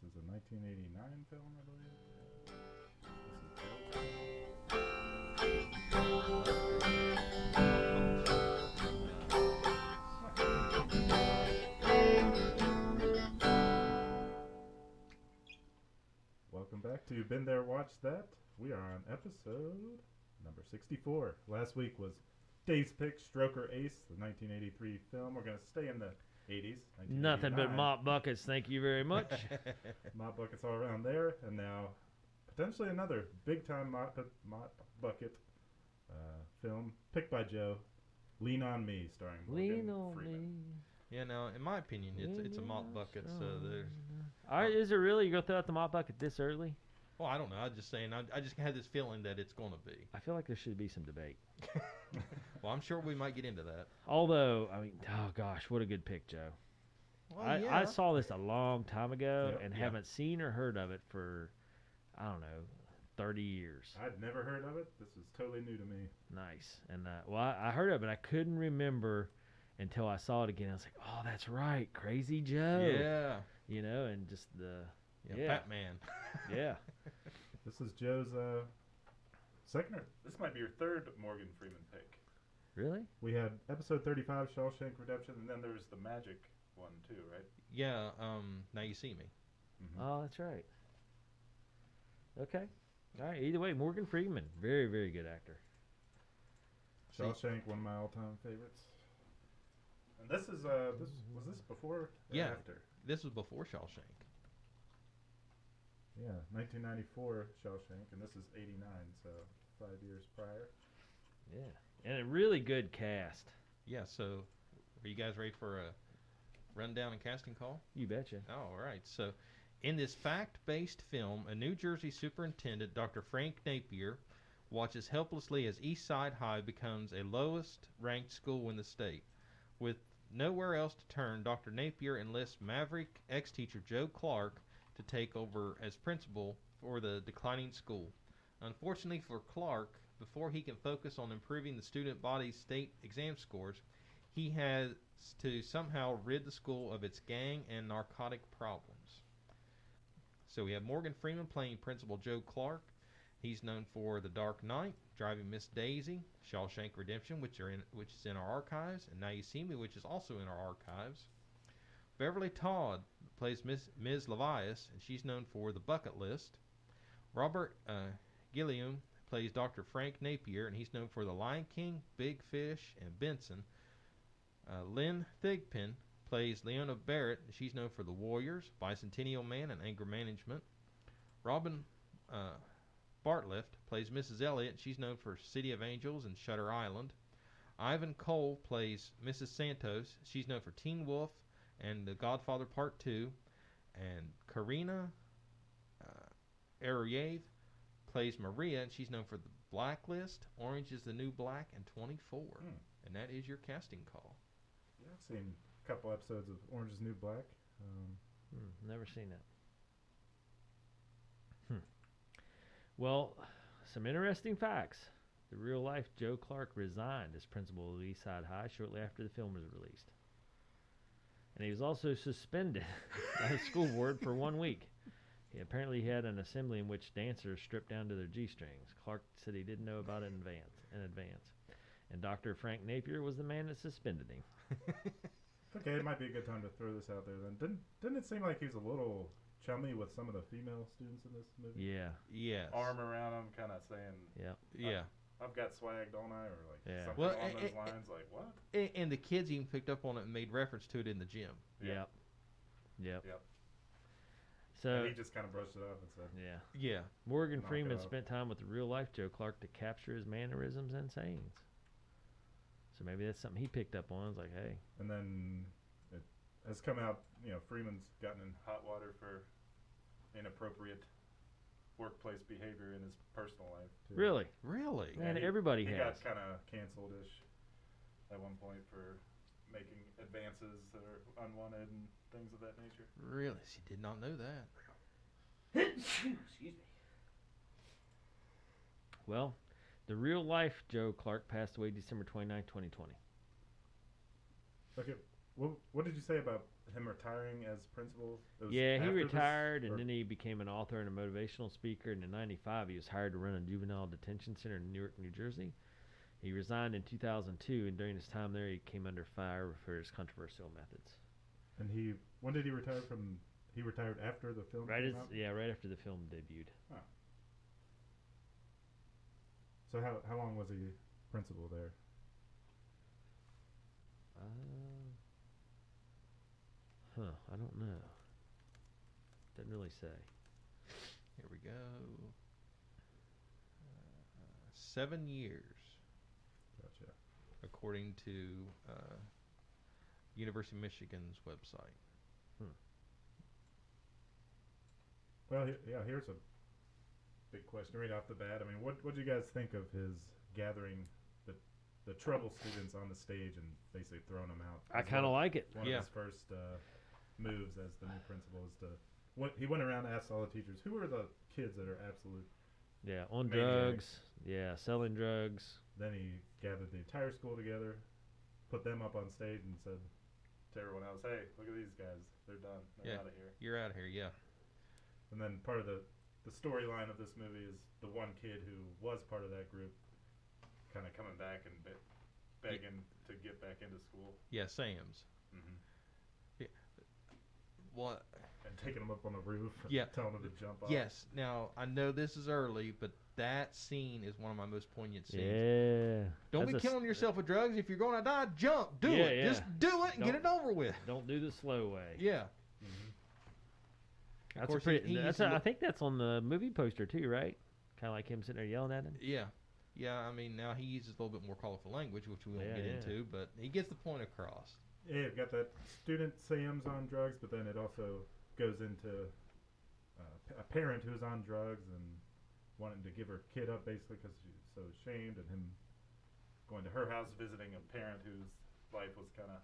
This is a 1989 film, I believe. Welcome back to Been There, Watch That. We are on episode number 64. Last week was Dave's pick, Stroker Ace, the 1983 film. We're going to stay in the 80s. Nothing but mop buckets, thank you very much. Mop buckets all around there. And now, potentially another big-time mop bucket film picked by Joe, Lean on Me, starring Morgan Freeman. Yeah, no, in my opinion, it's a mop bucket. So there's. Is it really? You go throw out the mop bucket this early? Well, I don't know. I'm just saying. I just had this feeling that it's going to be. I feel like there should be some debate. Well, I'm sure we might get into that. Although, I mean, oh gosh, what a good pick, Joe. Well, I saw this a long time ago and haven't seen or heard of it for, I don't know, 30 years. I'd never heard of it. This is totally new to me. Nice. And I heard of it, but I couldn't remember until I saw it again. I was like, oh, that's right, Crazy Joe. Yeah. You know, and just the Batman. Yeah. This is Joe's second. This might be your third Morgan Freeman pick. Really? We had episode 35, Shawshank Redemption, and then there was the Magic one too, right? Yeah. Now You See Me. Mm-hmm. Oh, that's right. Okay. All right. Either way, Morgan Freeman, very, very good actor. Shawshank, one of my all-time favorites. And this is was this before or after? This was before Shawshank. Yeah, 1994 Shawshank, and this is 89, so 5 years prior. Yeah, and a really good cast. Yeah, so are you guys ready for a rundown and casting call? You betcha. Oh, all right. So in this fact-based film, a New Jersey superintendent, Dr. Frank Napier, watches helplessly as East Side High becomes a lowest-ranked school in the state. With nowhere else to turn, Dr. Napier enlists maverick ex-teacher Joe Clark to take over as principal for the declining school. Unfortunately for Clark, before he can focus on improving the student body's state exam scores, he has to somehow rid the school of its gang and narcotic problems. So we have Morgan Freeman playing Principal Joe Clark. He's known for The Dark Knight, Driving Miss Daisy, Shawshank Redemption, which is in our archives, and Now You See Me, which is also in our archives. Beverly Todd plays Ms. Levias, and she's known for The Bucket List. Robert Gilliam plays Dr. Frank Napier, and he's known for The Lion King, Big Fish, and Benson. Lynn Thigpen plays Leona Barrett, and she's known for The Warriors, Bicentennial Man, and Anger Management. Robin Bartlett plays Mrs. Elliot, and she's known for City of Angels and Shutter Island. Ivan Cole plays Mrs. Santos. She's known for Teen Wolf and The Godfather Part 2. And Karina Ariev plays Maria, and she's known for The Blacklist, Orange is the New Black, and 24. And that is your casting call. Yeah, I've seen a couple episodes of Orange is the New Black. Never seen that. Well, some interesting facts. The real-life Joe Clark resigned as principal of East Side High shortly after the film was released. And he was also suspended by the school board for 1 week. He apparently had an assembly in which dancers stripped down to their G-strings. Clark said he didn't know about it in advance. And Dr. Frank Napier was the man that suspended him. Okay, it might be a good time to throw this out there then. Didn't it seem like he was a little chummy with some of the female students in this movie? Yeah. Yes. Arm around them, kind of saying, Yeah. I've got swag, don't I? Or like something Well, along those lines, like what? And the kids even picked up on it and made reference to it in the gym. Yep. So and he just kind of brushed it off and said, Yeah. Morgan Freeman spent time with the real-life Joe Clark to capture his mannerisms and sayings. So maybe that's something he picked up on. It's like, hey. And then it has come out, Freeman's gotten in hot water for inappropriate workplace behavior in his personal life, too. Really? Man, everybody has. He got kind of canceled-ish at one point for making advances that are unwanted and things of that nature. Really? She did not know that. Excuse me. Well, the real-life Joe Clark passed away December 29, 2020. Okay, what did you say about him retiring as principal? It was Yeah, he after this, retired, and or- then he became an author and a motivational speaker. And in '95, he was hired to run a juvenile detention center in Newark, New Jersey. He resigned in 2002, and during his time there, he came under fire for his controversial methods. And when did he retire from? He retired after the film came out? Right after the film debuted. So how long was he principal there? I don't know. Doesn't really say. Here we go. 7 years, Gotcha. according to University of Michigan's website. Well, here's a big question right off the bat. I mean, what do you guys think of his gathering the trouble students on the stage and basically throwing them out? I kind of like it. One of his first moves as the new principal is he went around and asked all the teachers, who are the kids that are absolute. Yeah, on maniacs? drugs. Yeah, selling drugs. Then he gathered the entire school together, put them up on stage, and said to everyone else, "Hey, look at these guys. They're done. They're out of here." You're out of here, yeah. And then part of the storyline of this movie is the one kid who was part of that group kind of coming back and begging to get back into school. Yeah, Sam's. Mm-hmm. Yeah. What? And taking him up on the roof and Yeah. telling him to jump off. Yes. Now, I know this is early, but that scene is one of my most poignant scenes. Yeah. Don't be killing yourself with drugs. If you're going to die, jump. Do it. Yeah. Just do it and get it over with. Don't do the slow way. Yeah. That's course, I think that's on the movie poster too, right? Kind of like him sitting there yelling at him. Yeah. Yeah, I mean, now he uses a little bit more colorful language, which we won't get into, but he gets the point across. Yeah, you've got that student Sam's on drugs, but then it also goes into a parent who's on drugs and wanting to give her kid up basically because she's so ashamed, and him going to her house visiting a parent whose life was kind of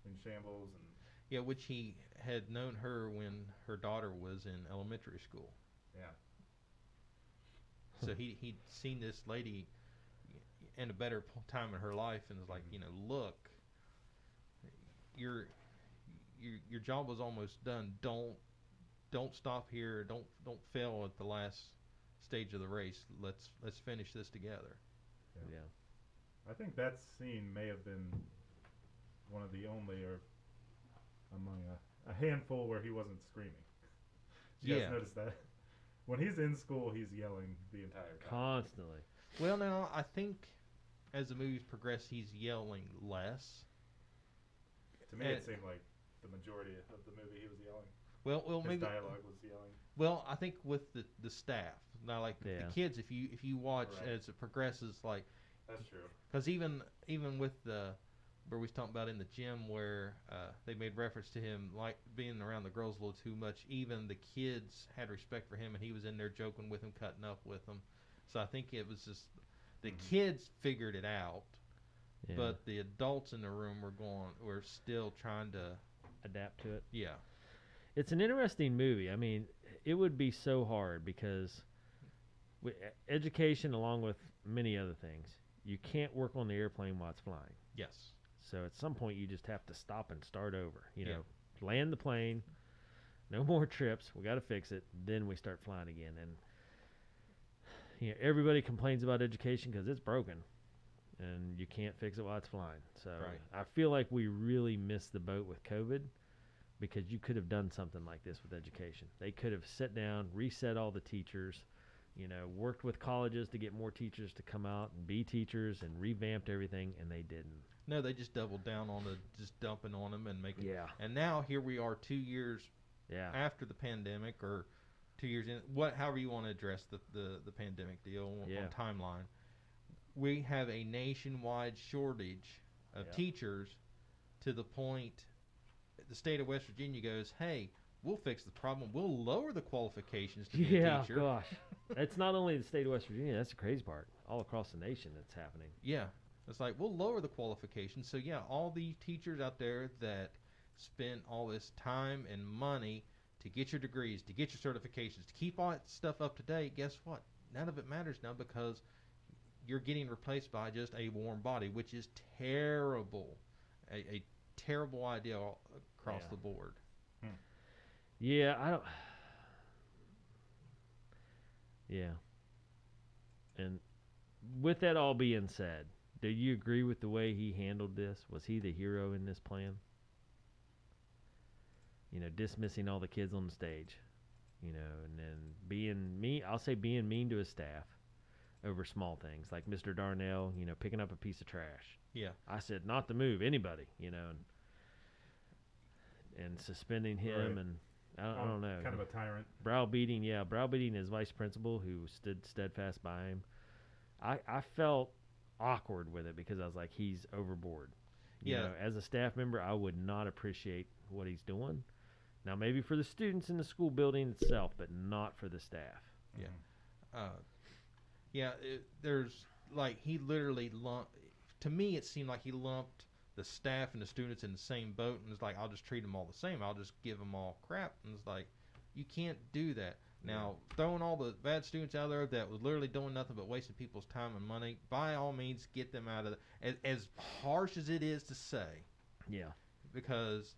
in shambles. And yeah, which he had known her when her daughter was in elementary school. Yeah. So he'd seen this lady in a better time in her life and was like, look, your job was almost done. Don't stop here. Don't fail at the last stage of the race. Let's finish this together. Yeah. I think that scene may have been one of the only, or among a handful, where he wasn't screaming. Did you guys notice that? When he's in school, he's yelling the entire time. Constantly. Well, now, I think as the movies progress, he's yelling less. To me, it seemed like the majority of the movie he was yelling. Well, His maybe dialogue was yelling. Well, I think with the staff, now like the kids, if you watch as it progresses, like that's true. Because even with where we was talking about in the gym where they made reference to him like being around the girls a little too much, even the kids had respect for him, and he was in there joking with them, cutting up with them. So I think it was just the kids figured it out, but the adults in the room were still trying to adapt to it. Yeah. It's an interesting movie. I mean, it would be so hard because education, along with many other things, you can't work on the airplane while it's flying. Yes. So at some point, you just have to stop and start over. Land the plane, no more trips. We got to fix it. Then we start flying again. And everybody complains about education because it's broken, and you can't fix it while it's flying. So I feel like we really missed the boat with COVID. Because you could have done something like this with education. They could have sat down, reset all the teachers, worked with colleges to get more teachers to come out and be teachers and revamped everything, and they didn't. No, they just doubled down on just dumping on them and making. Yeah. And now here we are 2 years after the pandemic, or 2 years in. However you want to address the pandemic deal on timeline. We have a nationwide shortage of teachers to the point the state of West Virginia goes, hey, we'll fix the problem. We'll lower the qualifications to be a teacher. Yeah, gosh. It's not only the state of West Virginia. That's the crazy part. All across the nation that's happening. Yeah. It's like, we'll lower the qualifications. So, all the teachers out there that spend all this time and money to get your degrees, to get your certifications, to keep all that stuff up to date, guess what? None of it matters now because you're getting replaced by just a warm body, which is terrible. A terrible idea across Yeah. the board. Yeah, I don't. Yeah. And with that all being said, do you agree with the way he handled this? Was he the hero in this plan? Dismissing all the kids on the stage, and then being mean. I'll say being mean to his staff over small things like Mr. Darnell, picking up a piece of trash. Yeah. I said not to move anybody, and suspending him, Right. and I don't know. Kind of a tyrant. Browbeating his vice principal who stood steadfast by him. I felt awkward with it because I was like, he's overboard. As a staff member, I would not appreciate what he's doing. Now, maybe for the students in the school building itself, but not for the staff. Yeah. There's like he literally lumped. To me, it seemed like he lumped the staff and the students in the same boat, and it's like, I'll just treat them all the same. I'll just give them all crap, and it's like, you can't do that. Now, throwing all the bad students out there that was literally doing nothing but wasting people's time and money, by all means, get them out of it. As harsh as it is to say, Yeah. because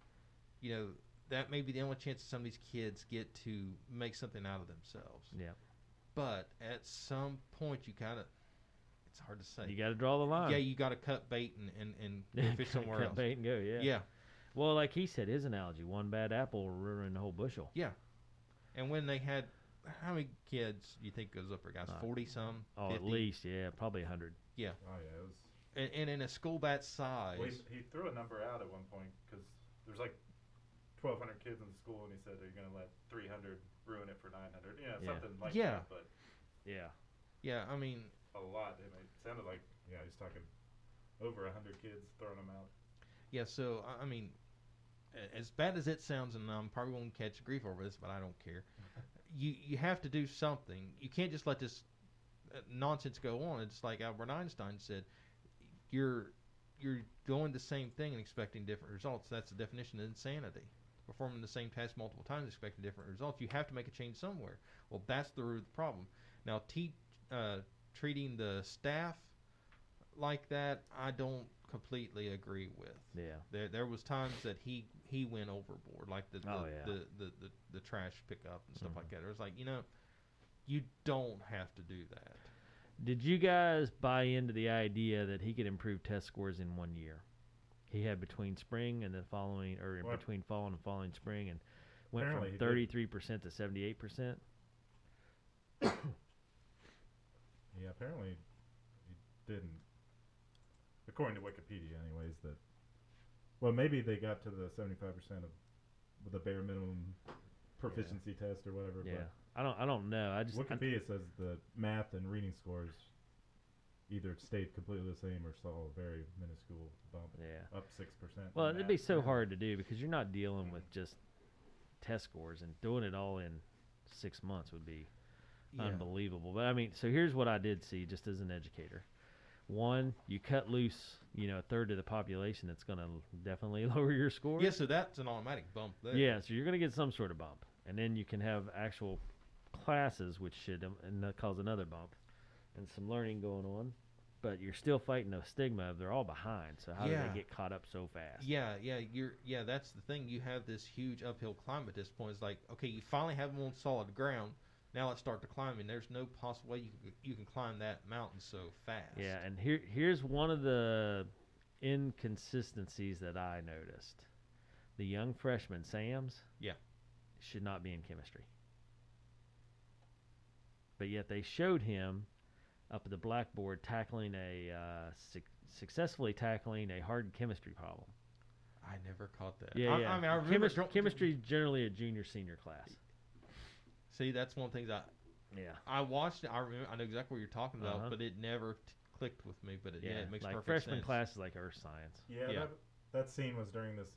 that may be the only chance that some of these kids get to make something out of themselves. Yeah. But at some point, you gotta. It's hard to say. You got to draw the line. Yeah, you got to cut bait and go fish somewhere cut else. bait and go. Yeah. Yeah. Well, like he said, his analogy: one bad apple will ruin the whole bushel. Yeah. And when they had, how many kids do you think goes up there, guys? 40 some? Oh, 50? at least, yeah, probably 100. Yeah. Oh yeah, it was. And in a school that size. Well, he threw a number out at one point because there's like 1,200 kids in the school, and he said, "Are you going to let 300 ruin it for 900?" Yeah. Something like Yeah. that. But Yeah. Yeah, I mean. a lot. It sounded like he's talking over 100 kids throwing them out. Yeah, so, I mean, as bad as it sounds, and I'm probably going to catch grief over this, but I don't care. You have to do something. You can't just let this nonsense go on. It's like Albert Einstein said, you're doing the same thing and expecting different results. That's the definition of insanity. Performing the same task multiple times, expecting different results. You have to make a change somewhere. Well, that's the root of the problem. Now, treating the staff like that, I don't completely agree with. Yeah. There was times that he went overboard, like the trash pickup and stuff like that. It was like, you don't have to do that. Did you guys buy into the idea that he could improve test scores in 1 year? He had between spring and the following, or in between fall and following spring, and went from 33% to 78%. Yeah, apparently he didn't. According to Wikipedia, anyways, that. Well, maybe they got to the 75% of the bare minimum proficiency test or whatever. Yeah, but I don't know. Wikipedia says the math and reading scores either stayed completely the same or saw a very minuscule bump. Yeah, up 6%. Well, it'd be so hard to do because you're not dealing with just test scores, and doing it all in 6 months would be unbelievable. But I mean, so here's what I did see just as an educator. One, you cut loose, a third of the population, that's going to definitely lower your score. Yeah, so that's an automatic bump there. Yeah, so you're going to get some sort of bump. And then you can have actual classes, which should cause another bump, and some learning going on. But you're still fighting the stigma of they're all behind. So how do they get caught up so fast? Yeah, that's the thing. You have this huge uphill climb at this point. It's like, okay, you finally have them on solid ground. Now let's start to climb, and there's no possible way you can climb that mountain so fast. Yeah, and here's one of the inconsistencies that I noticed. The young freshman, Sam's, should not be in chemistry. But yet they showed him up at the blackboard successfully tackling a hard chemistry problem. I never caught that. Yeah, I mean, I remember chemistry is generally a junior-senior class. See, that's one of the things I watched it. I remember. I know exactly what you're talking about, but it never clicked with me. But it makes like perfect freshman sense. class is like earth science. Yeah. That scene was during this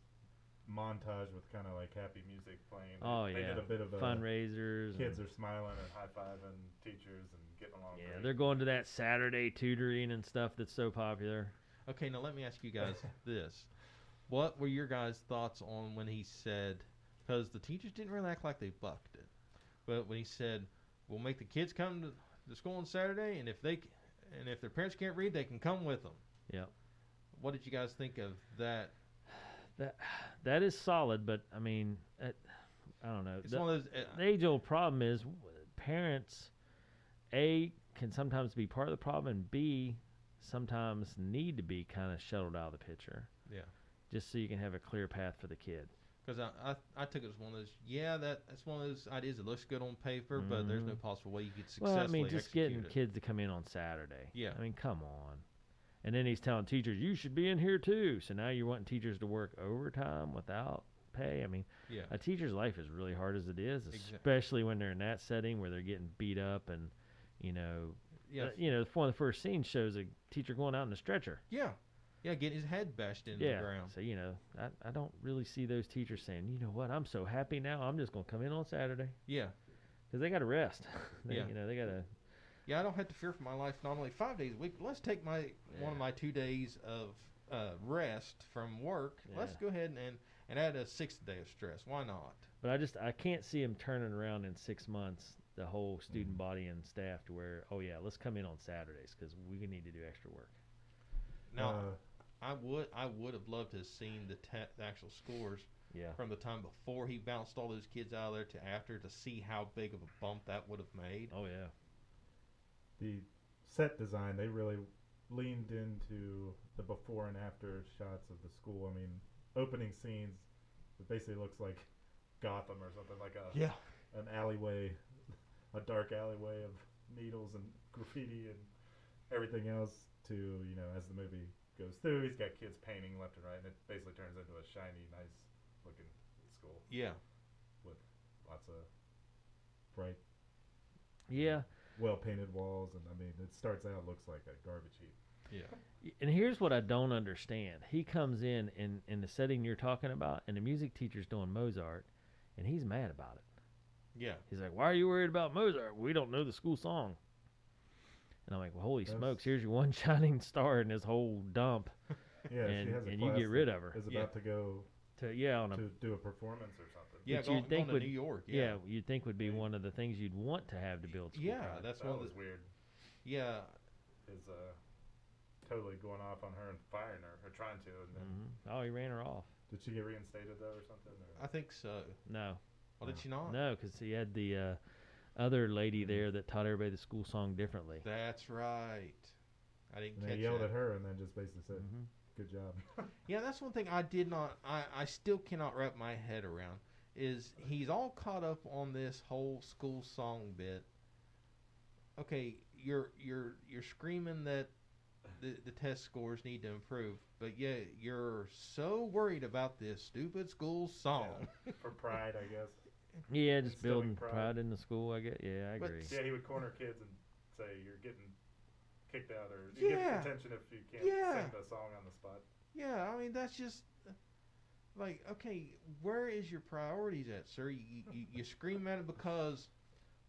montage with kind of like happy music playing. They did a bit of fundraisers. Kids are smiling and high-fiving teachers and getting along. Yeah, great. they're going to that Saturday tutoring and stuff that's so popular. Okay, now let me ask you guys this: what were your guys' thoughts on when he said? Because the teachers didn't really act like they bucked it. But when he said, "We'll make the kids come to the school on Saturday, and if their parents can't read, they can come with them." Yeah. What did you guys think of that? That is solid, but I mean, I don't know. It's one of those. The age-old problem is parents, A, can sometimes be part of the problem, and B, sometimes need to be kind of shuttled out of the picture. Yeah. Just so you can have a clear path for the kid. Because I took it as one of those. Yeah, that's one of those ideas that looks good on paper, but there's no possible way you could successfully. Well, I mean, just getting it. kids to come in on Saturday. Yeah. I mean, come on. And then he's telling teachers, you should be in here too. So now you're wanting teachers to work overtime without pay. I mean, a teacher's life is really hard as it is, especially when they're in that setting where they're getting beat up and, one of the first scenes shows a teacher going out in a stretcher. Yeah. Yeah, getting his head bashed into the ground. So, I don't really see those teachers saying, you know what, I'm so happy now, I'm just going to come in on Saturday. Yeah. Because they got to rest. They got to. Yeah, I don't have to fear for my life not only 5 days a week, but let's take one of my 2 days of rest from work. Yeah. Let's go ahead and add a 6th day of stress. Why not? But I can't see him turning around in 6 months, the whole student body and staff, to where, let's come in on Saturdays because we need to do extra work. Now, I would have loved to have seen the actual scores from the time before he bounced all those kids out of there to after, to see how big of a bump that would have made. Oh, yeah. The set design, they really leaned into the before and after shots of the school. I mean, opening scenes, it basically looks like Gotham or something, like an alleyway, a dark alleyway of needles and graffiti and everything else to, as the movie goes through, he's got kids painting left and right, and it basically turns into a shiny, nice looking school. Yeah. With lots of bright, well painted walls, and I mean, it starts out looks like a garbage heap. Yeah. And here's what I don't understand. He comes in the setting you're talking about, and the music teacher's doing Mozart, and he's mad about it. Yeah. He's like, why are you worried about Mozart? We don't know the school song. And I'm like, well, holy smokes, here's your one shining star in this whole dump. Yeah, and she has a you get rid of her. Is about to go to do a performance or something. Yeah, going to New York. Yeah, you'd think would be one of the things you'd want to have to build school. Yeah, that's that one was weird. Yeah. Is totally going off on her and firing her, or trying to. And then Oh, he ran her off. Did she get reinstated though, or something? Or? I think so. No. Oh, did she not? No, because he had the other lady there that taught everybody the school song differently. That's right. I didn't catch that. They yelled at her and then just basically said, good job. Yeah, that's one thing I still cannot wrap my head around, is he's all caught up on this whole school song bit. Okay, you're screaming that the test scores need to improve, but yeah, you're so worried about this stupid school song. Yeah, for pride, I guess. Yeah, just building pride in the school, I guess. Yeah, I agree. Yeah, he would corner kids and say, you're getting kicked out, or you get detention if you can't sing the song on the spot. Yeah, I mean, that's just like, okay, where is your priorities at, sir? You scream at it because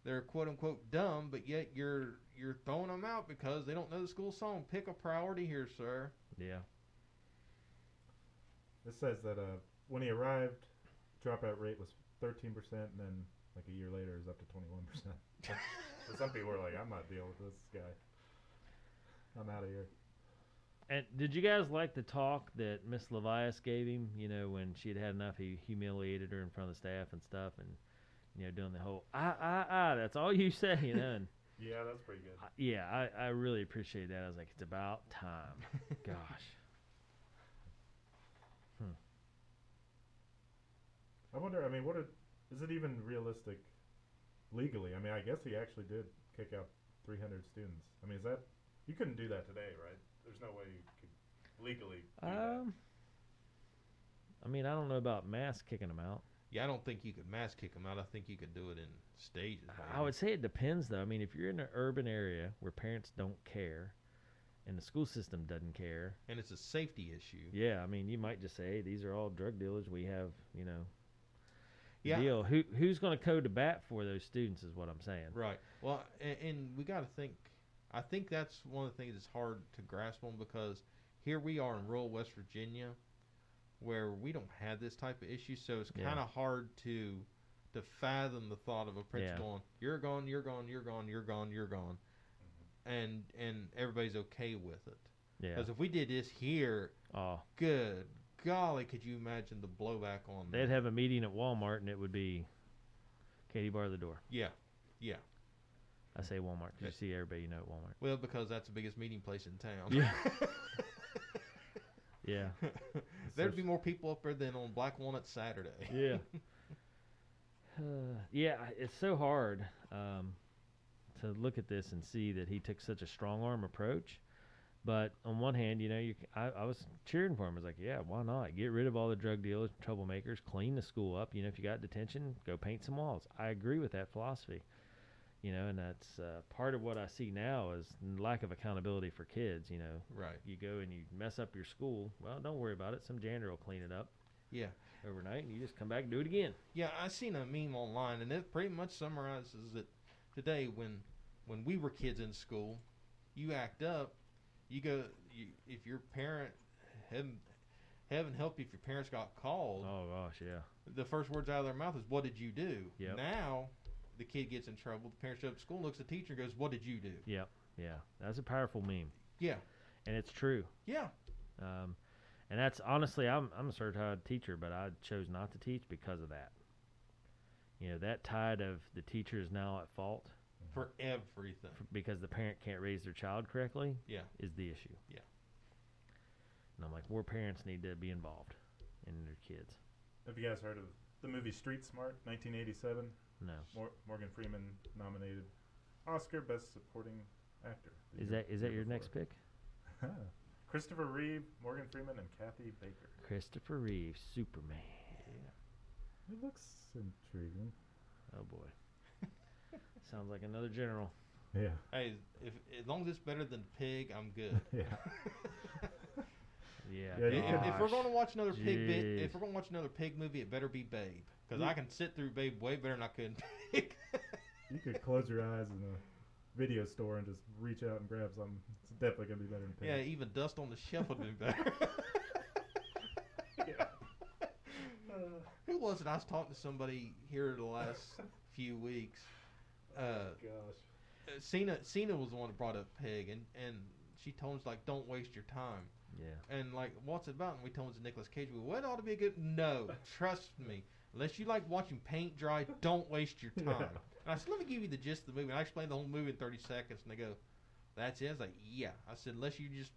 they're quote unquote dumb, but yet you're throwing them out because they don't know the school song. Pick a priority here, sir. Yeah. This says that when he arrived, dropout rate was 13%, and then like a year later is up to 21%. So some people were like, I'm not dealing with this guy. I'm out of here. And did you guys like the talk that Miss Levias gave him? When she'd had enough, he humiliated her in front of the staff and stuff, and doing the whole that's all you say, And yeah, that's pretty good. Yeah, I really appreciate that. I was like, it's about time. Gosh. I wonder, I mean, is it even realistic legally? I mean, I guess he actually did kick out 300 students. I mean, you couldn't do that today, right? There's no way you could legally do that. I mean, I don't know about mass kicking them out. Yeah, I don't think you could mass kick them out. I think you could do it in stages. I would say it depends, though. I mean, if you're in an urban area where parents don't care and the school system doesn't care. And it's a safety issue. Yeah, I mean, you might just say, hey, these are all drug dealers. We have, Yeah. deal. Who's going to go to bat for those students is what I'm saying. Right. Well, and we got to think. I think that's one of the things that's hard to grasp on, because here we are in rural West Virginia, where we don't have this type of issue, so it's kind of hard to fathom the thought of a principal going, you're gone, you're gone, you're gone, you're gone, you're gone, and everybody's okay with it. Yeah. Because if we did this here, good golly, could you imagine the blowback on They'd that? have a meeting at Walmart, and it would be, Katie, bar the door. Yeah. I say Walmart because you see everybody you know at Walmart. Well, because that's the biggest meeting place in town. Yeah. Yeah. There'd be more people up there than on Black Walnut Saturday. Yeah. Yeah, it's so hard to look at this and see that he took such a strong arm approach. But on one hand, you know, I was cheering for him. I was like, yeah, why not? Get rid of all the drug dealers, troublemakers, clean the school up. You know, if you got detention, go paint some walls. I agree with that philosophy. You know, and that's part of what I see now is lack of accountability for kids. You know, Right. you go and you mess up your school. Well, don't worry about it. Some janitor will clean it up Yeah. overnight, and you just come back and do it again. Yeah, I seen a meme online, and it pretty much summarizes it today. When we were kids in school, you act up, if your parent, heaven help you if your parents got called. Oh gosh, yeah. The first words out of their mouth is, "What did you do?" Yep. Now, the kid gets in trouble. The parent shows up at school, looks at the teacher, and goes, "What did you do?" Yep, yeah. That's a powerful meme, Yeah, and it's true. yeah, And that's honestly, I'm a certified teacher, but I chose not to teach because of that. You know, that tide of the teacher is now at fault for everything. because the parent can't raise their child correctly. Yeah. Is the issue. Yeah. And I'm like, more parents need to be involved in their kids. Have you guys heard of the movie Street Smart, 1987? No. Morgan Freeman nominated Oscar Best Supporting Actor. Is that your next pick? Christopher Reeve, Morgan Freeman, and Kathy Baker. Christopher Reeve, Superman. Yeah. It looks intriguing. Oh boy. Sounds like another general. Yeah. Hey, as long as it's better than Pig, I'm good. Yeah. Yeah. If we're going to watch another Jeez. if we're going to watch another Pig movie, it better be Babe, because I can sit through Babe way better than I could in Pig. You could close your eyes in a video store and just reach out and grab something. It's definitely going to be better than Pig. Yeah, even dust on the shelf would be better. Who was it? I was talking to somebody here the last few weeks. Gosh. Cena was the one that brought up Pig, and she told us, like, don't waste your time. Yeah. And, like, what's it about? And we told him it's Nicolas Cage. Well, it ought to be a good... No, trust me. Unless you like watching paint dry, don't waste your time. And I said, let me give you the gist of the movie. And I explained the whole movie in 30 seconds. And they go, that's it? I was like, yeah. I said, unless you just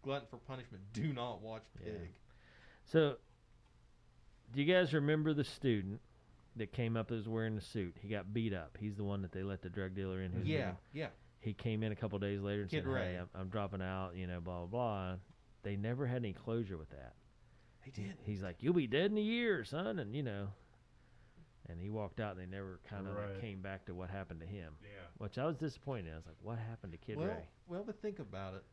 glutton for punishment, do not watch Pig. Yeah. So, do you guys remember the student that came up that was wearing the suit? He got beat up. He's the one that they let the drug dealer in. Who's Yeah, been- yeah. He came in a couple days later and Kid said, Ray. hey, I'm dropping out, you know, blah, blah, blah. They never had any closure with that. They did. He's like, you'll be dead in a year, son, and, you know. And he walked out, and they never kind of Right. came back to what happened to him, Yeah. which I was disappointed in. I was like, what happened to Kid Ray? Well, but think about it.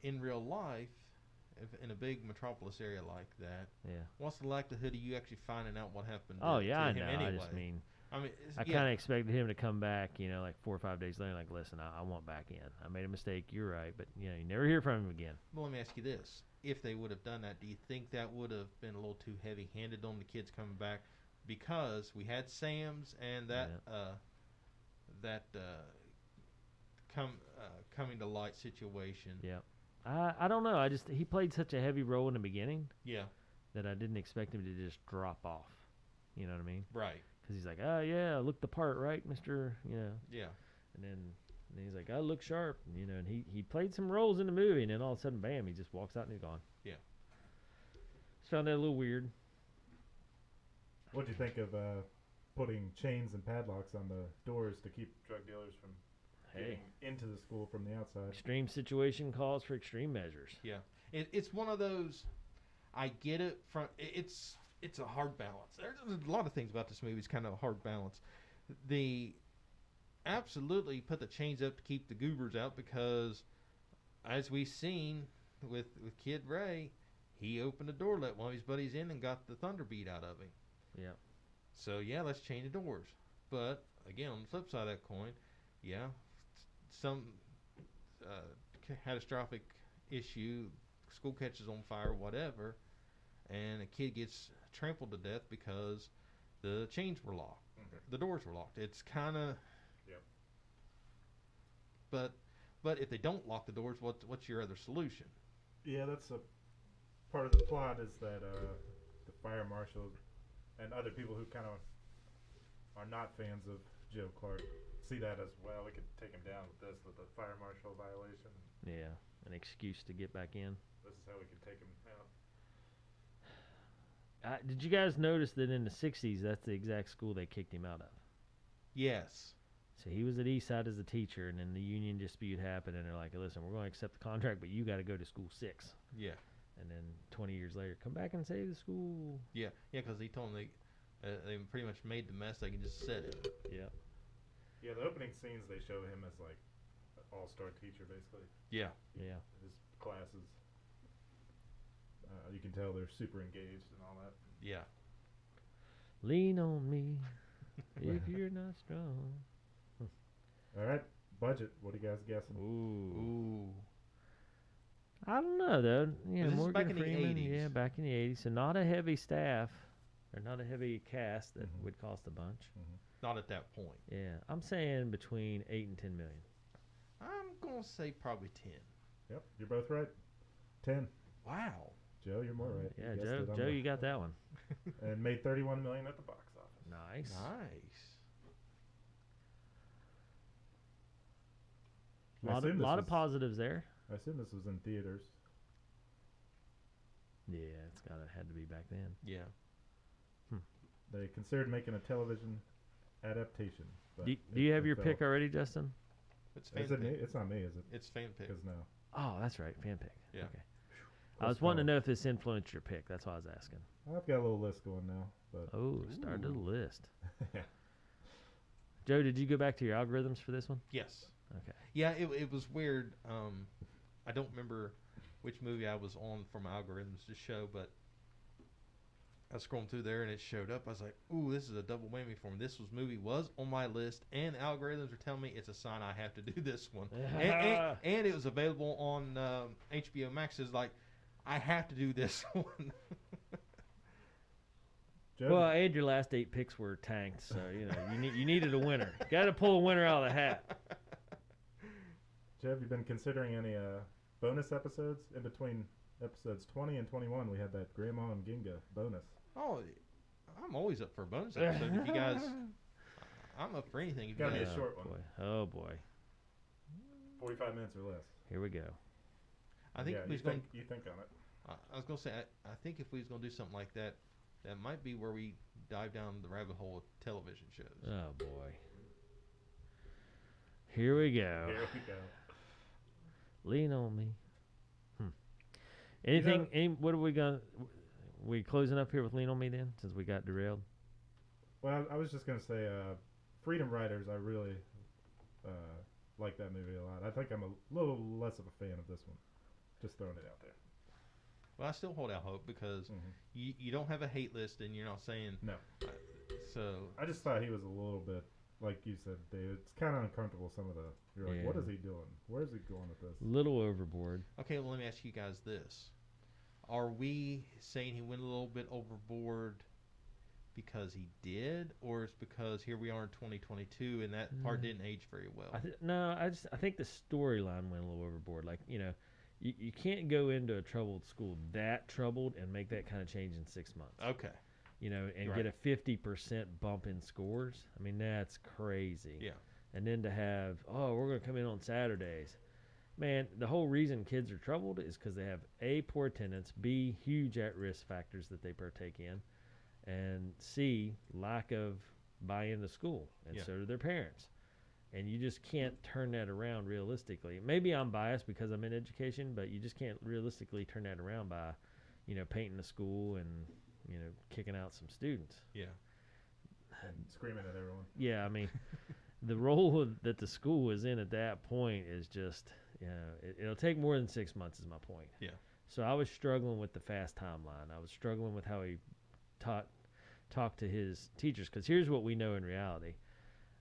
In real life, in a big metropolis area like that, Yeah. what's the likelihood of you actually finding out what happened Oh, to yeah, I him know. anyway? I just mean, I mean, I kind of expected him to come back, you know, like 4 or 5 days later, like, listen, I want back in. I made a mistake. You're right. But, you know, you never hear from him again. Well, let me ask you this. If they would have done that, do you think that would have been a little too heavy-handed on the kids coming back? Because we had Sam's and coming to light situation. Yeah. I don't know. He played such a heavy role in the beginning Yeah, that I didn't expect him to just drop off. You know what I mean? right. Because he's like, oh, yeah, look the part, right, Mr. You know. Yeah. And then he's like, I look sharp. You know, and he played some roles in the movie, and then all of a sudden, bam, he just walks out and he's gone. Yeah. Just found that a little weird. What do you think of putting chains and padlocks on the doors to keep drug dealers from getting into the school from the outside? Extreme situation calls for extreme measures. Yeah. It's one of those. I get it. It's a hard balance. There's a lot of things about this movie. It's kind of a hard balance. Absolutely put the chains up to keep the goobers out, because as we've seen with Kid Ray, he opened the door, let one of his buddies in, and got the thunder beat out of him. Yeah. So yeah, let's chain the doors. But again, on the flip side of that coin, yeah, some catastrophic issue, school catches on fire, whatever, and a kid gets trampled to death because the chains were locked, the doors were locked. It's kind of. Yep. But if they don't lock the doors, what's your other solution? Yeah, that's part of the plot is that the fire marshal and other people who kind of are not fans of Joe Clark see that as well. We could take him down with this, with the fire marshal violation. Yeah, an excuse to get back in. This is how we can take him out. Did you guys notice that in the 60s, that's the exact school they kicked him out of? Yes. So he was at Eastside as a teacher, and then the union dispute happened, and they're like, listen, we're going to accept the contract, but you got to go to school 6. Yeah. And then 20 years later, come back and save the school. Yeah, because he told them they pretty much made the mess. They can just set it. Yeah. Yeah, the opening scenes, they show him as like an all-star teacher, basically. Yeah. Yeah. His classes. You can tell they're super engaged and all that. Yeah. Lean on me if you're not strong. All right, budget. What are you guys guessing? Ooh. I don't know, though. Yeah, This is Morgan back in the Freeman. 80s. Yeah, back in the 80s. So not a heavy staff, or not a heavy cast that Mhm. would cost a bunch. Mm-hmm. Not at that point. Yeah, I'm saying between 8 and 10 million. I'm going to say probably 10. Yep, you're both right. 10. Wow. Joe, you're more right. Yeah, You guessed it. I'm Joe, right. you got that one. And made 31 million at the box office. Nice. Nice. I Lot assume this of was- positives there. I assume this was in theaters. Yeah, it's had to be back then. Yeah. They considered making a television adaptation. But Do it- you have it your fell. pick already, Justin? It's fan Is it me? pick. It's not me, is it? It's fan pick. Because no. Oh, that's right, fan pick. Yeah. Okay. I was wanting to know if this influenced your pick. That's why I was asking. I've got a little list going now, but Oh, started the Ooh. list. yeah. Joe, did you go back to your algorithms for this one? Yes. Okay. Yeah, it was weird. I don't remember which movie I was on for my algorithms to show, but I was scrolling through there and it showed up. I was like, ooh, this is a double whammy for me. This movie was on my list, and algorithms are telling me it's a sign I have to do this one. and it was available on HBO Max. It's like, I have to do this one. Joe, Well, and your last 8 picks were tanked, so you needed a winner. Got to pull a winner out of the hat. Joe, have you been considering any bonus episodes in between episodes 20 and 21? We had that Grandma and Ginga bonus. Oh, I'm always up for a bonus episode. If you guys, I'm up for anything. If you Gotta be guys, a short one. Boy. Oh boy. 45 minutes or less. Here we go. I think yeah, if we you was going. think on it. I was gonna say, I think if we was gonna do something like that, that might be where we dive down the rabbit hole of television shows. Oh boy. Here we go. Here we go. Lean on me. Anything? What are we gonna? We closing up here with Lean on Me then, since we got derailed. Well, I was just gonna say, Freedom Riders. I really like that movie a lot. I think I'm a little less of a fan of this one. Just throwing it out there. Well, I still hold out hope because Mm-hmm. you don't have a hate list and you're not saying No. So I just thought he was a little bit, like you said, David. It's kind of uncomfortable. Some of the you're like, what Yeah. is he doing? Where is he going with this? Little overboard. okay, well let me ask you guys this: are we saying he went a little bit overboard because he did, or it's because here we are in 2022 and that part didn't age very well? I think the storyline went a little overboard. Like you can't go into a troubled school that troubled and make that kind of change in 6 months. Okay. And Right. get a 50% bump in scores. I mean, that's crazy. Yeah. And then to have, we're going to come in on Saturdays. Man, the whole reason kids are troubled is because they have A, poor attendance, B, huge at-risk factors that they partake in, and C, lack of buy-in to school, and Yeah. so do their parents. And you just can't turn that around realistically. Maybe I'm biased because I'm in education, but you just can't realistically turn that around by, painting the school and, kicking out some students. Yeah. And screaming at everyone. Yeah, I mean, the role that the school is in at that point is just, it'll take more than 6 months is my point. Yeah. So I was struggling with the fast timeline. I was struggling with how he talked to his teachers, because here's what we know in reality.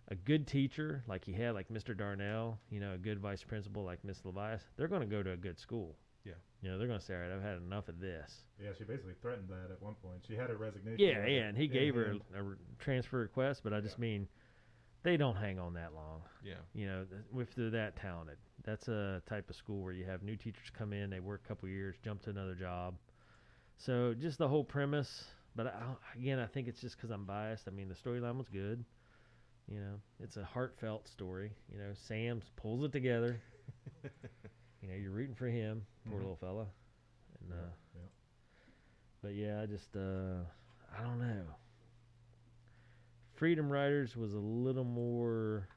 A good teacher, like he had, like Mr. Darnell, a good vice principal like Miss Levias, they're going to go to a good school. Yeah. They're going to say, all right, I've had enough of this. Yeah, she basically threatened that at one point. She had her resignation. Yeah, letter and he in gave her hand. a transfer request, but I just mean they don't hang on that long. Yeah. If they're that talented. That's a type of school where you have new teachers come in, they work a couple years, jump to another job, So just the whole premise, but again, I think it's just because I'm biased. I mean, the storyline was good. You know, it's a heartfelt story. You know, Sam pulls it together. You know, you're rooting for him, poor little fella. And but yeah, I just I don't know. Freedom Riders was a little more,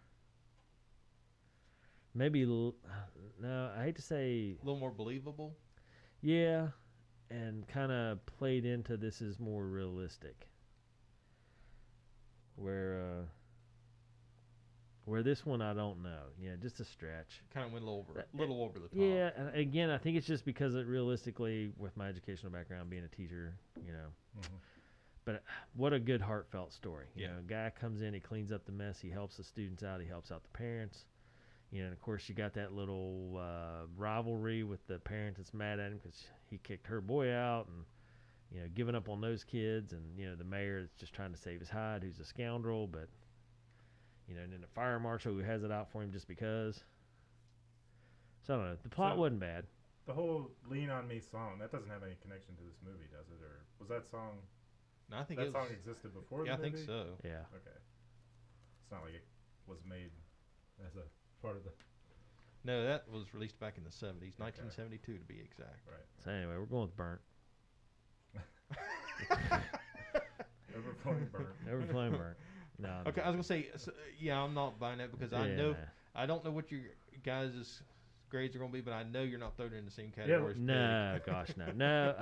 maybe no, I hate to say, A little more believable. yeah, and kind of played into this is more realistic. Where this one I don't know. Yeah, just a stretch. Kind of went a little over the top. Yeah, and again, I think it's just because it realistically, with my educational background, being a teacher, you know. But what a good heartfelt story. You know, a guy comes in, he cleans up the mess, he helps the students out, he helps out the parents. You know, and of course, you got that little rivalry with the parent that's mad at him because he kicked her boy out and, you know, giving up on those kids. And, you know, the mayor is just trying to save his hide, who's a scoundrel, but, you know, and then the fire marshal who has it out for him just because. So I don't know. The plot wasn't bad. The whole "Lean on Me" song, that doesn't have any connection to this movie, does it? Or was that song? No, I think that song existed before. Yeah, the I movie? think so. Yeah. Okay. It's not like it was made as a part of the. No, that was released back in the 70s, 1972 to be exact. Right. So anyway, we're going with Burnt. Overflowing Burnt. Overflowing Burnt. No. Okay, I was gonna say, yeah, I'm not buying that because I know I don't know what your guys' grades are gonna be, but I know you're not throwing it in the same category. Yeah, no, gosh, no.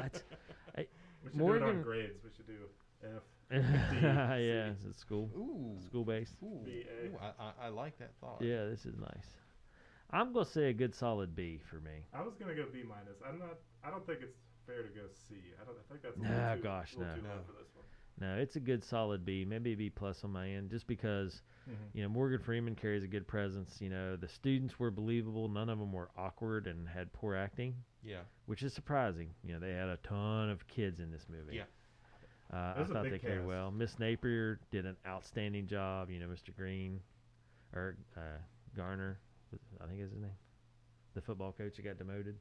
We should Morgan, do it on grades. We should do F. D, yeah, it's school. Ooh, school based. Ooh, B-A. ooh, I like that thought. Yeah, this is nice. I'm gonna say a good solid B for me. I was gonna go B minus. I don't think it's fair to go C. I think that's a No, little too, gosh, little no. too low for this one. No, it's a good solid B, maybe a B plus on my end, just because you know Morgan Freeman carries a good presence. You know, the students were believable. None of them were awkward and had poor acting. Yeah, which is surprising. You know, they had a ton of kids in this movie. Yeah. I thought they carried cast. well. Miss Napier did an outstanding job. You know, Mr. Green, or Garner, I think is his name, the football coach that got demoted.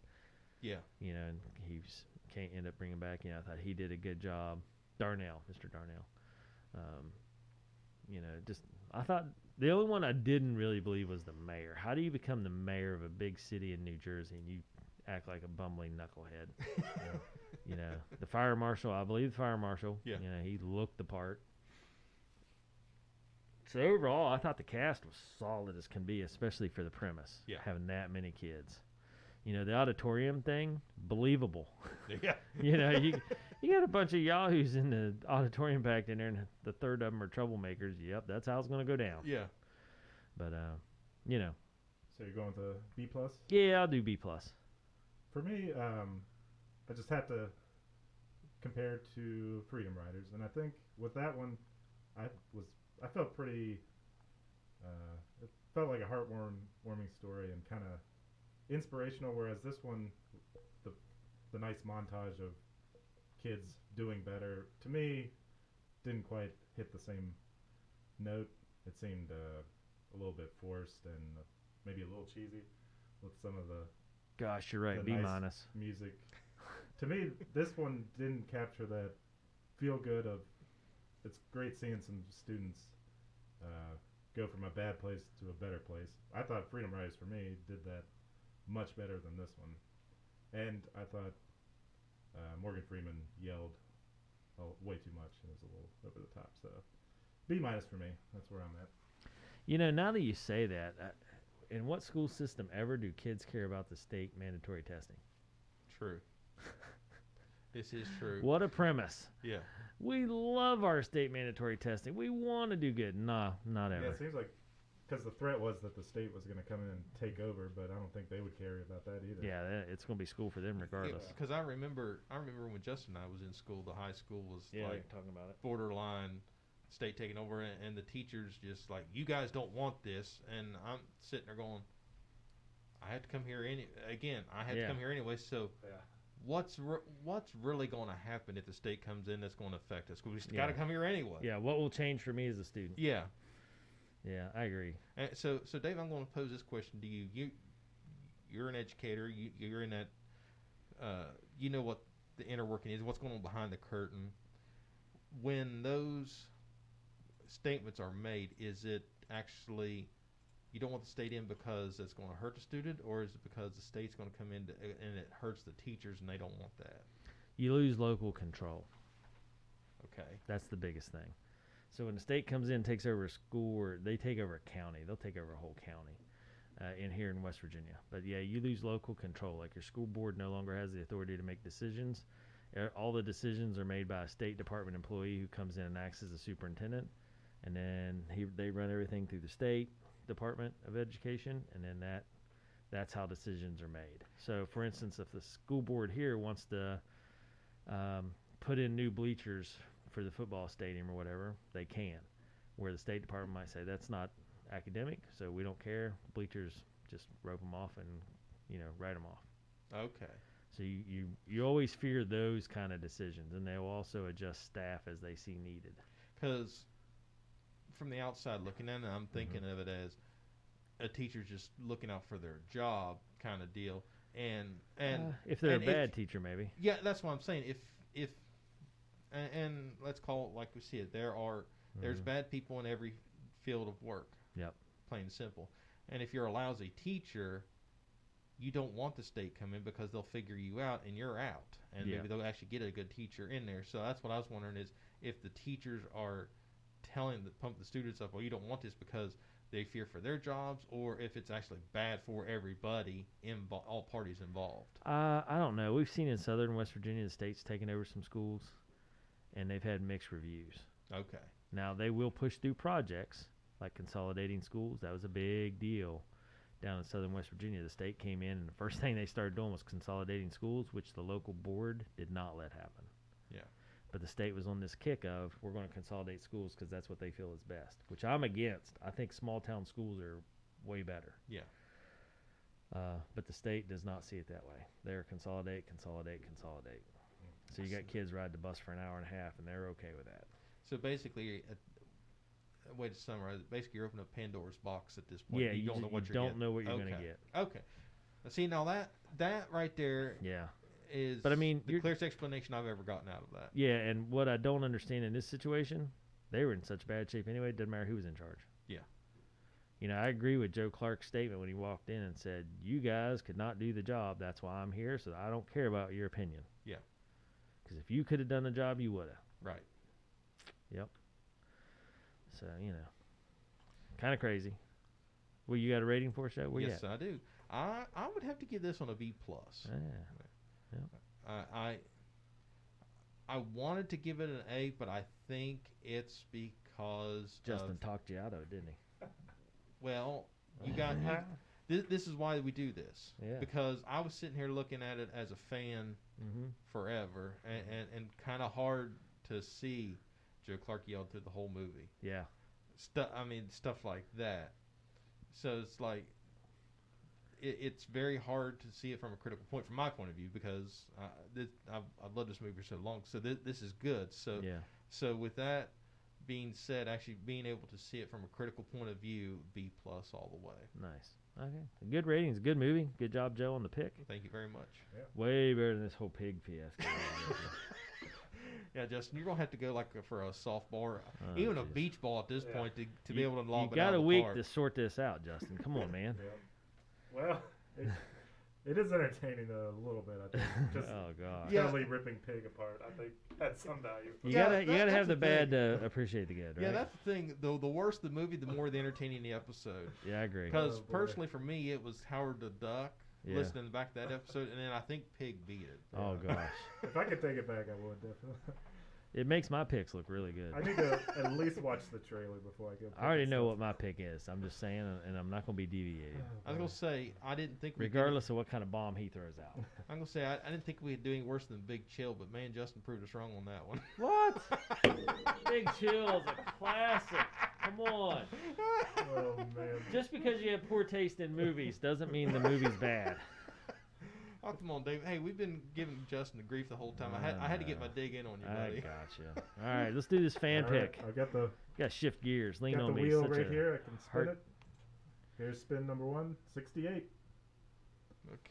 Yeah. You know, and he can't end up bringing back. You know, I thought he did a good job. Darnell, Mr. Darnell. You know, just I thought the only one I didn't really believe was the mayor. How do you become the mayor of a big city in New Jersey and you act like a bumbling knucklehead? You know, the fire marshal, I believe the fire marshal. Yeah. You know, he looked the part. So overall, I thought the cast was solid as can be, especially for the premise. Yeah. Having that many kids. You know, the auditorium thing, believable. Yeah. You know, you got a bunch of yahoos in the auditorium back in there, and the third of them are troublemakers. Yep, that's how it's going to go down. Yeah. But, you know. So you're going to B plus? Yeah, I'll do B plus. For me, I just have to compare to Freedom Riders, and I think with that one, I felt pretty. It felt like a heartwarming story and kind of inspirational. Whereas this one, the nice montage of kids doing better, to me, didn't quite hit the same note. It seemed a little bit forced and maybe a little cheesy with some of the. Gosh, you're right. B nice minus. Music. To me, this one didn't capture that feel good of. It's great seeing some students go from a bad place to a better place. I thought Freedom Riders for me did that much better than this one, and I thought Morgan Freeman yelled way too much. It was a little over the top. So B minus for me. That's where I'm at. You know, now that you say that, in what school system ever do kids care about the state mandatory testing? True. This is true. What a premise. Yeah. We love our state mandatory testing. We want to do good. Nah, not ever. Yeah, it seems like because the threat was that the state was going to come in and take over, but I don't think they would care about that either. Yeah, it's going to be school for them regardless. Because I remember when Justin and I was in school, the high school was like talking about it. borderline state taking over, and the teachers just like, you guys don't want this, and I'm sitting there going, I had to come here I had to come here anyway. So what's really going to happen if the state comes in that's going to affect us? We got to come here anyway. Yeah, what will change for me as a student? Yeah. Yeah, I agree. And so Dave, I'm going to pose this question to you. You're an educator. You're in that. You know what the inner working is, what's going on behind the curtain. When those statements are made, is it actually you don't want the state in because it's going to hurt the student, or is it because the state's going to come in and it hurts the teachers and they don't want that? You lose local control. Okay. That's the biggest thing. So when the state comes in and takes over a school, or they take over a county, they'll take over a whole county in here in West Virginia. But yeah, you lose local control. Like your school board no longer has the authority to make decisions. All the decisions are made by a State Department employee who comes in and acts as a superintendent, and then they run everything through the State Department of Education, and then that's how decisions are made. So, for instance, if the school board here wants to put in new bleachers for the football stadium or whatever, they can. Where the State Department might say that's not academic, so we don't care. Bleachers, just rope them off and write them off. Okay. So you always fear those kind of decisions, and they will also adjust staff as they see needed. Because from the outside looking in, I'm thinking of it as a teacher just looking out for their job kind of deal. And if they're a bad teacher, maybe. Yeah, that's what I'm saying. If and let's call it like we see it. There's bad people in every field of work. Yep. Plain and simple. And if you're a lousy teacher, you don't want the state come in because they'll figure you out and you're out. And maybe they'll actually get a good teacher in there. So that's what I was wondering is if the teachers are pump the students up, well, you don't want this because they fear for their jobs, or if it's actually bad for everybody, all parties involved. I don't know. We've seen in southern West Virginia the state's taken over some schools, and they've had mixed reviews. Okay. Now, they will push through projects like Consolidating Schools. That was a big deal down in southern West Virginia. The state came in, and the first thing they started doing was Consolidating Schools, which the local board did not let happen. Yeah. But the state was on this kick of, we're going to consolidate schools because that's what they feel is best, which I'm against. I think small-town schools are way better. Yeah. But the state does not see it that way. They're consolidate. So you got kids ride the bus for an hour and a half, and they're okay with that. So basically, a way to summarize it, basically you're opening up Pandora's box at this point. Yeah, you don't know what you're don't getting. know what you're going to get. Okay. Now, see, now that right there is but I mean, the clearest explanation I've ever gotten out of that. Yeah, and what I don't understand in this situation, they were in such bad shape anyway, it doesn't matter who was in charge. Yeah. I agree with Joe Clark's statement when he walked in and said, you guys could not do the job. That's why I'm here, so I don't care about your opinion. Yeah. Because if you could have done the job, you would have. Right. Yep. So, kind of crazy. Well, you got a rating for us, Joe? Where yes, you at? I do. I would have to give this on a B+. Yeah. I wanted to give it an A, but I think it's because Justin talked you out of it, didn't he? Well, this is why we do this. Yeah. Because I was sitting here looking at it as a fan forever, and kind of hard to see Joe Clark yelled through the whole movie. Yeah. Stuff like that. So it's like it's very hard to see it from a critical point, from my point of view, because I've loved this movie for so long. So this is good. So So with that being said, actually being able to see it from a critical point of view, B+ all the way. Nice. Okay. Good ratings. Good movie. Good job, Joe, on the pick. Thank you very much. Yeah. Way better than this whole pig fiasco. Yeah, Justin, you're gonna have to go for a softball, or even a beach ball at this point to be able to lob it out of the park. You got a week to sort this out, Justin. Come on, man. Yeah. Well, it is entertaining a little bit. I think. Just oh God. totally ripping pig apart. I think had some value. You gotta have the bad to appreciate the good, right? Yeah, that's the thing. The worse the movie, the more the entertaining the episode. Yeah, I agree. Because personally, for me, it was Howard the Duck. Listening back to that episode, and then I think Pig beat it. Oh gosh. If I could take it back, I would definitely. It makes my picks look really good. I need to at least watch the trailer before I go. I already know what my pick is. I'm just saying, and I'm not going to be deviated. I was going to say, I didn't think regardless of what kind of bomb he throws out. I'm going to say, I didn't think we'd do any worse than Big Chill, but man, Justin proved us wrong on that one. What? Big Chill's a classic. Come on. Oh, man. Just because you have poor taste in movies doesn't mean the movie's bad. Oh, come on, Dave. Hey, we've been giving Justin the grief the whole time. I had to get my dig in on you, buddy. I gotcha. All right, let's do this fan pick. I've got the shift gears. Lean on me. Got the wheel right here. I can spin it. Here's spin number 1, 68. Okay,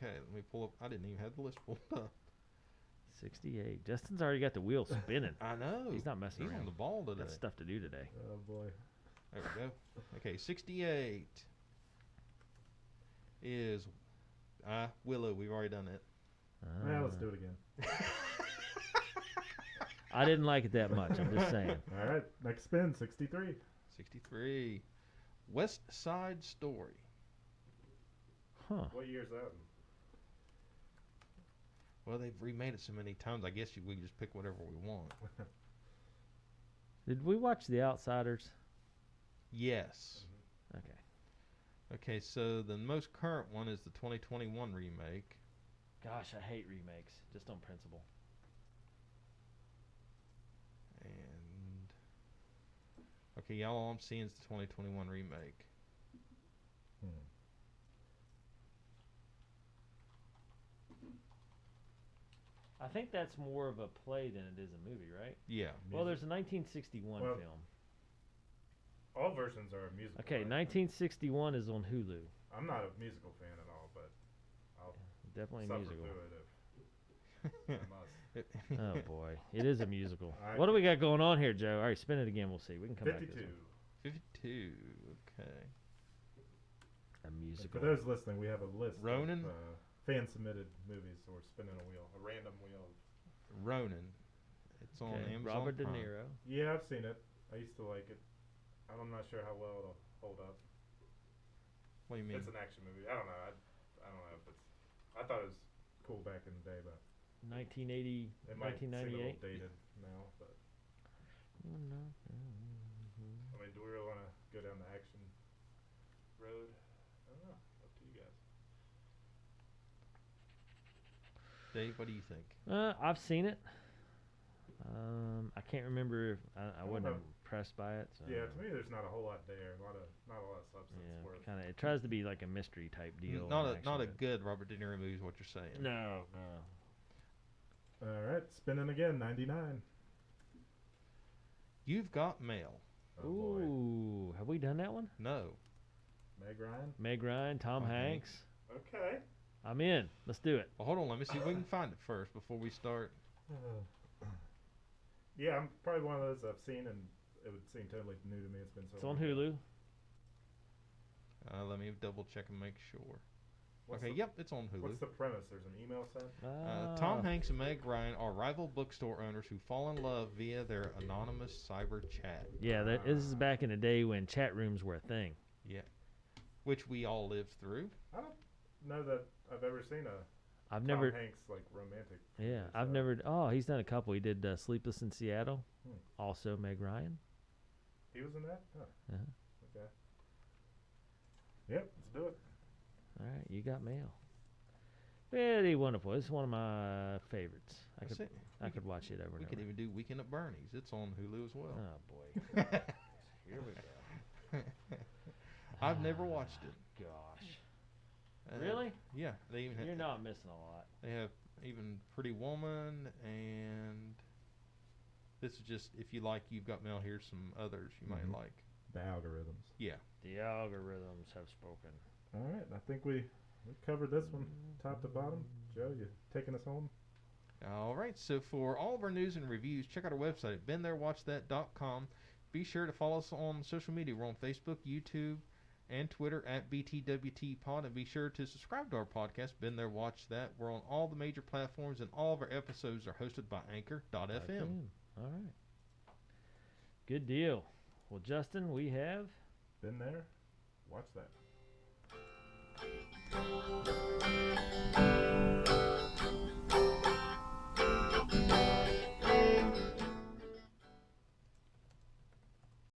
let me pull up. I didn't even have the list pulled up. 68. Justin's already got the wheel spinning. I know. He's not messing He's around. on the ball today. Got stuff to do today. Oh boy. There we go. Okay, 68 is Willow. We've already done it. Yeah, let's do it again. I didn't like it that much. I'm just saying. All right, next spin, 63. 63. West Side Story. Huh. What year's that? Well, they've remade it so many times. I guess we can just pick whatever we want. Did we watch The Outsiders? Yes. Okay. Okay, so the most current one is the 2021 remake. Gosh, I hate remakes, just on principle. And okay, y'all, all I'm seeing is the 2021 remake. I think that's more of a play than it is a movie, right? Yeah. Well, there's a 1961 film. All versions are musical. Okay, right? 1961 is on Hulu. I'm not a musical fan at all, but I'll Definitely suffer musical. through it if I must. Oh boy, it is a musical. All right. What do we got going on here, Joe? All right, spin it again. We'll see. We can come 52. back to this 52. Okay. one. A And musical. for those listening, we have a list Ronin? of fan-submitted movies, so we're spinning a wheel, a random wheel. Ronin. It's on Okay, Amazon Robert De Prime. Niro. Yeah, I've seen it. I used to like it. I'm not sure how well it'll hold up. What do you mean? It's an action movie. I don't know. I don't know if it's. I thought it was cool back in the day, but 1980, it might seem a 1998. little dated now. But I mean, do we really want to go down the action road? I don't know. Up to you guys. Dave, what do you think? I've seen it. I can't remember if I wasn't know. impressed by it. So. Yeah, to me, there's not a whole lot there. Not a lot of substance Yeah, worth. kind of. It tries to be like a mystery type deal. Not and a not a actually- good Robert De Niro movie is what you're saying. No. All right, spinning again. 99. You've Got Mail. Oh boy. Ooh, have we done that one? No. Meg Ryan. Meg Ryan, Tom Tom Hanks. Okay. I'm in. Let's do it. Well, hold on. Let me see if we can find it first before we start. Yeah, I'm probably one of those I've seen, and it would seem totally new to me. It's been so It's long. on Hulu. Let me double check and make sure. What's Okay, the- yep, it's on Hulu. What's the premise? There's an email sent? Tom Hanks and Meg Ryan are rival bookstore owners who fall in love via their anonymous cyber chat. Yeah, this is back in the day when chat rooms were a thing. Yeah. Which we all lived through. I don't know that I've ever seen a I've Tom never. Hanks like romantic. Yeah, movie, I've so- never. Oh, he's done a couple. He did Sleepless in Seattle. Hmm. Also, Meg Ryan. He was in that? Huh. Uh-huh. Okay. Yep, let's do it. All right, you got mail. Very wonderful. This is one of my favorites. I That's could it. I could watch it over We and could over. even do Weekend at Bernie's. It's on Hulu as well. Oh boy. Here we go. I've never watched it. Gosh. Uh, Really? Yeah. They even You're have, not missing a lot. they have even Pretty Woman, and this is just if you like You've Got Mail. Here's some others you might Mhm. like. The algorithms. Yeah. The algorithms have spoken. All right, I think we covered this one top to bottom. Joe, you taking us home? All right. So for all of our news and reviews, check out our website at beentherewatchthat.com. Be sure to follow us on social media. We're on Facebook, YouTube, and Twitter at BTWTPod. And be sure to subscribe to our podcast, Been There, Watch That. We're on all the major platforms, and all of our episodes are hosted by Anchor.fm. All right. Good deal. Well, Justin, we have. Been there? Watch that.